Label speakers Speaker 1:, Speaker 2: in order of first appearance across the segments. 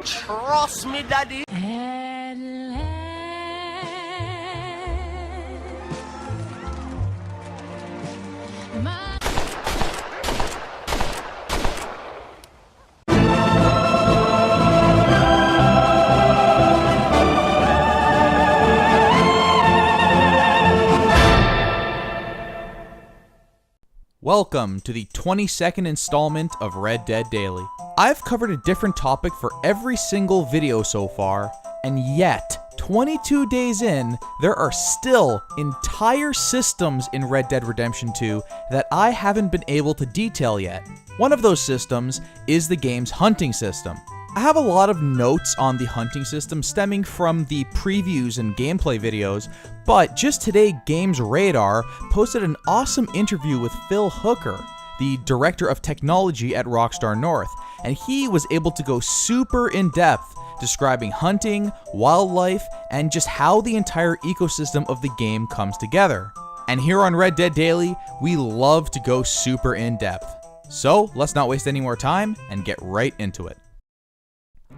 Speaker 1: Trust me, daddy.
Speaker 2: Welcome to the 22nd installment of Red Dead Daily. I've covered a different topic for every single video so far, and yet, 22 days in, there are still entire systems in Red Dead Redemption 2 that I haven't been able to detail yet. One of those systems is the game's hunting system. I have a lot of notes on the hunting system stemming from the previews and gameplay videos, but just today Games Radar posted an awesome interview with Phil Hooker, the director of technology at Rockstar North, and he was able to go super in-depth describing hunting, wildlife, and just how the entire ecosystem of the game comes together. And here on Red Dead Daily, we love to go super in-depth. So let's not waste any more time and get right into it.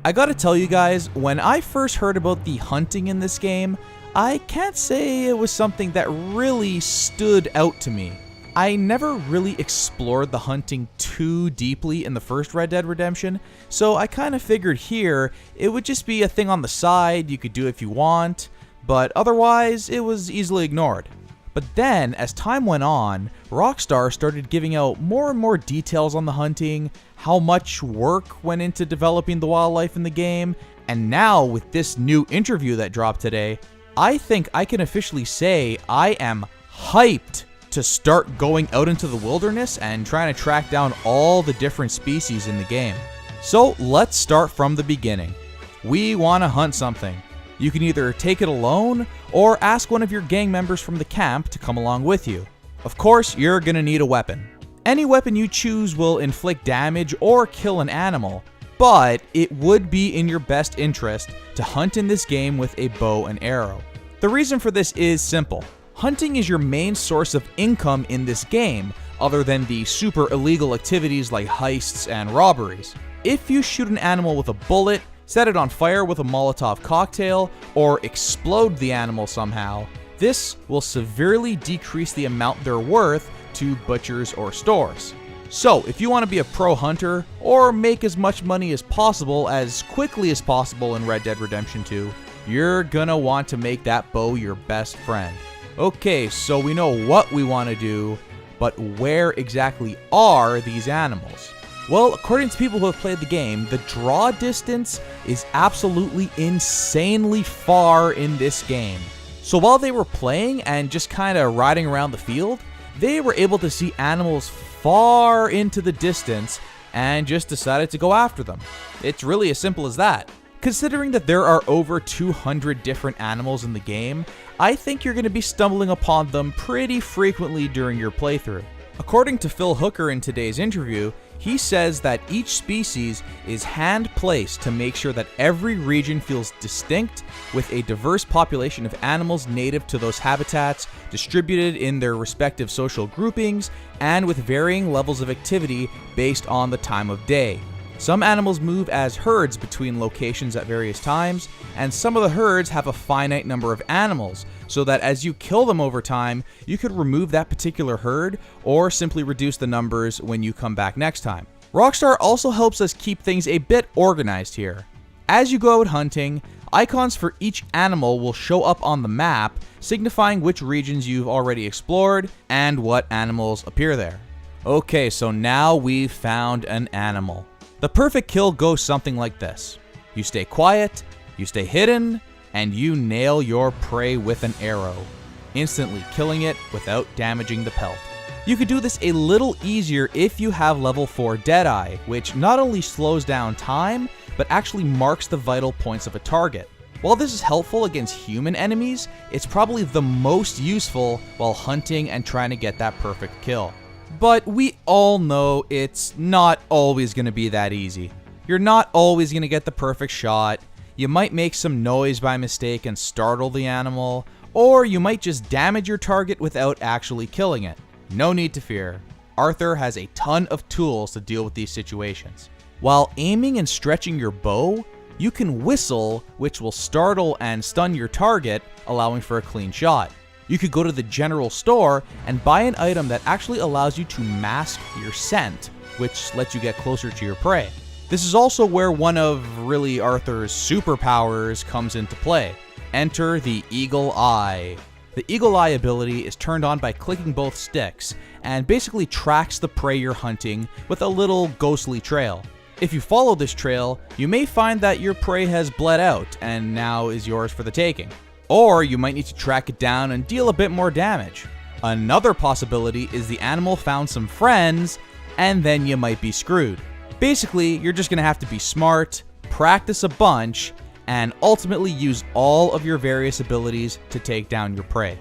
Speaker 2: I gotta tell you guys, when I first heard about the hunting in this game, I can't say it was something that really stood out to me. I never really explored the hunting too deeply in the first Red Dead Redemption, so I kind of figured here it would just be a thing on the side you could do if you want, but otherwise it was easily ignored. But then, as time went on, Rockstar started giving out more and more details on the hunting, how much work went into developing the wildlife in the game, and now with this new interview that dropped today, I think I can officially say I am hyped to start going out into the wilderness and trying to track down all the different species in the game. So let's start from the beginning. We want to hunt something. You can either take it alone or ask one of your gang members from the camp to come along with you. Of course, you're gonna need a weapon. Any weapon you choose will inflict damage or kill an animal, but it would be in your best interest to hunt in this game with a bow and arrow. The reason for this is simple. Hunting is your main source of income in this game, other than the super illegal activities like heists and robberies. If you shoot an animal with a bullet, set it on fire with a Molotov cocktail, or explode the animal somehow, this will severely decrease the amount they're worth to butchers or stores. So, if you want to be a pro hunter, or make as much money as possible as quickly as possible in Red Dead Redemption 2, you're gonna want to make that bow your best friend. Okay, so we know what we want to do, but where exactly are these animals? Well, according to people who have played the game, the draw distance is absolutely insanely far in this game. So while they were playing and just kind of riding around the field, they were able to see animals far into the distance and just decided to go after them. It's really as simple as that. Considering that there are over 200 different animals in the game, I think you're going to be stumbling upon them pretty frequently during your playthrough. According to Phil Hooker in today's interview, he says that each species is hand-placed to make sure that every region feels distinct, with a diverse population of animals native to those habitats, distributed in their respective social groupings, and with varying levels of activity based on the time of day. Some animals move as herds between locations at various times, and some of the herds have a finite number of animals, so that as you kill them over time, you could remove that particular herd, or simply reduce the numbers when you come back next time. Rockstar also helps us keep things a bit organized here. As you go out hunting, icons for each animal will show up on the map, signifying which regions you've already explored, and what animals appear there. Okay, so now we've found an animal. The perfect kill goes something like this. You stay quiet, you stay hidden, and you nail your prey with an arrow, instantly killing it without damaging the pelt. You could do this a little easier if you have level 4 Deadeye, which not only slows down time, but actually marks the vital points of a target. While this is helpful against human enemies, it's probably the most useful while hunting and trying to get that perfect kill. But we all know it's not always going to be that easy. You're not always going to get the perfect shot, you might make some noise by mistake and startle the animal, or you might just damage your target without actually killing it. No need to fear. Arthur has a ton of tools to deal with these situations. While aiming and stretching your bow, you can whistle, which will startle and stun your target, allowing for a clean shot. You could go to the general store and buy an item that actually allows you to mask your scent, which lets you get closer to your prey. This is also where one of really Arthur's superpowers comes into play. Enter the Eagle Eye. The Eagle Eye ability is turned on by clicking both sticks and basically tracks the prey you're hunting with a little ghostly trail. If you follow this trail, you may find that your prey has bled out and now is yours for the taking. Or you might need to track it down and deal a bit more damage. Another possibility is the animal found some friends and then you might be screwed. Basically, you're just going to have to be smart, practice a bunch, and ultimately use all of your various abilities to take down your prey.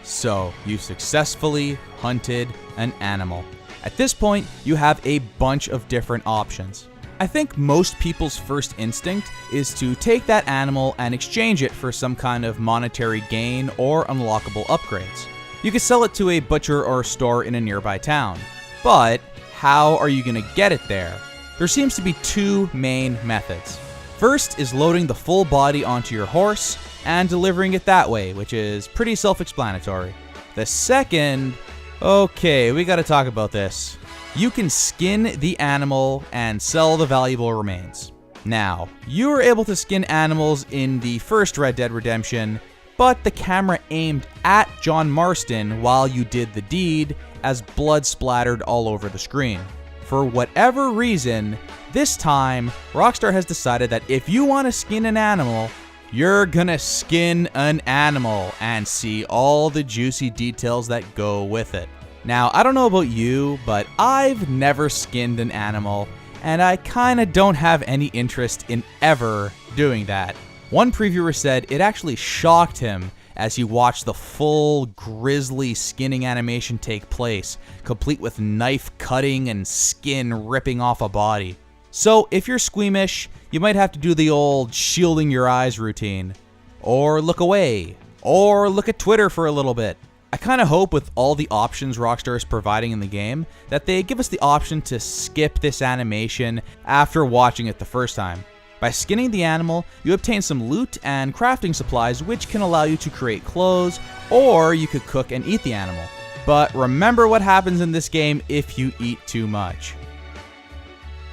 Speaker 2: So, you've successfully hunted an animal. At this point, you have a bunch of different options. I think most people's first instinct is to take that animal and exchange it for some kind of monetary gain or unlockable upgrades. You could sell it to a butcher or store in a nearby town. But how are you going to get it there? There seems to be two main methods. First is loading the full body onto your horse and delivering it that way, which is pretty self-explanatory. The second, okay, we gotta talk about this. You can skin the animal and sell the valuable remains. Now, you were able to skin animals in the first Red Dead Redemption, but the camera aimed at John Marston while you did the deed as blood splattered all over the screen. For whatever reason, this time, Rockstar has decided that if you want to skin an animal, you're gonna skin an animal and see all the juicy details that go with it. Now, I don't know about you, but I've never skinned an animal, and I kinda don't have any interest in ever doing that. One previewer said it actually shocked him as he watched the full grisly skinning animation take place, complete with knife cutting and skin ripping off a body. So if you're squeamish, you might have to do the old shielding your eyes routine, or look away, or look at Twitter for a little bit. I kinda hope with all the options Rockstar is providing in the game that they give us the option to skip this animation after watching it the first time. By skinning the animal, you obtain some loot and crafting supplies which can allow you to create clothes, or you could cook and eat the animal. But remember what happens in this game if you eat too much.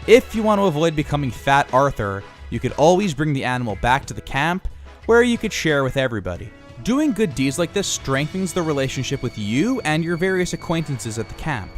Speaker 2: If you want to avoid becoming Fat Arthur, you could always bring the animal back to the camp, where you could share with everybody. Doing good deeds like this strengthens the relationship with you and your various acquaintances at the camp.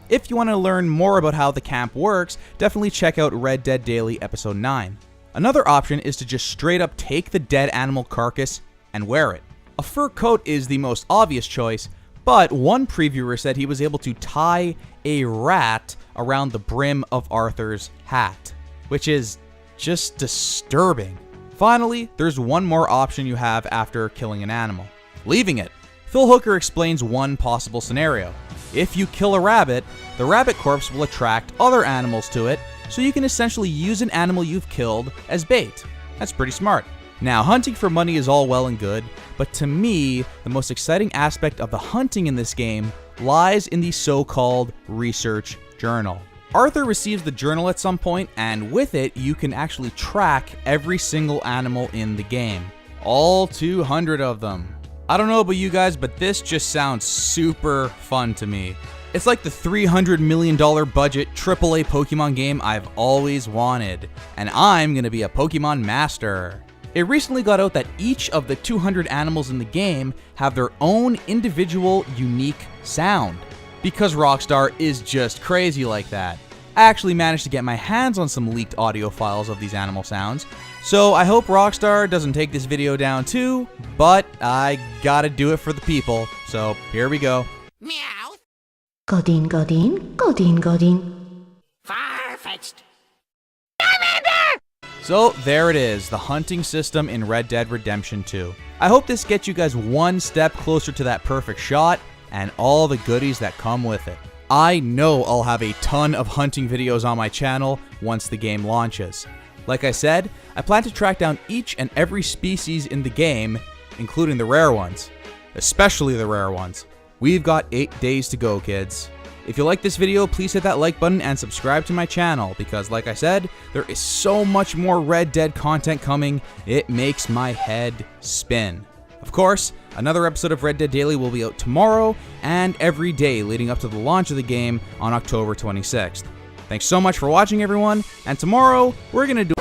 Speaker 2: If you want to learn more about how the camp works, definitely check out Red Dead Daily Episode 9. Another option is to just straight up take the dead animal carcass and wear it. A fur coat is the most obvious choice, but one previewer said he was able to tie a rat around the brim of Arthur's hat, which is just disturbing. Finally, there's one more option you have after killing an animal: leaving it. Phil Hooker explains one possible scenario. If you kill a rabbit, the rabbit corpse will attract other animals to it, so you can essentially use an animal you've killed as bait. That's pretty smart. Now, hunting for money is all well and good, but to me, the most exciting aspect of the hunting in this game lies in the so-called research journal. Arthur receives the journal at some point, and with it, you can actually track every single animal in the game. All 200 of them. I don't know about you guys, but this just sounds super fun to me. It's like the $300 million budget AAA Pokemon game I've always wanted, and I'm gonna be a Pokemon master. It recently got out that each of the 200 animals in the game have their own individual unique sound, because Rockstar is just crazy like that. I actually managed to get my hands on some leaked audio files of these animal sounds, so I hope Rockstar doesn't take this video down too, but I gotta do it for the people, so here we go.
Speaker 1: Meow. Godin, Godin, Godin, Godin.
Speaker 3: Far-fetched.
Speaker 2: So there it is, the hunting system in Red Dead Redemption 2. I hope this gets you guys one step closer to that perfect shot and all the goodies that come with it. I know I'll have a ton of hunting videos on my channel once the game launches. Like I said, I plan to track down each and every species in the game, including the rare ones. Especially the rare ones. We've got 8 days to go, kids. If you like this video, please hit that like button and subscribe to my channel because, like I said, there is so much more Red Dead content coming, it makes my head spin. Of course, another episode of Red Dead Daily will be out tomorrow and every day leading up to the launch of the game on October 26th. Thanks so much for watching, everyone, and tomorrow we're gonna do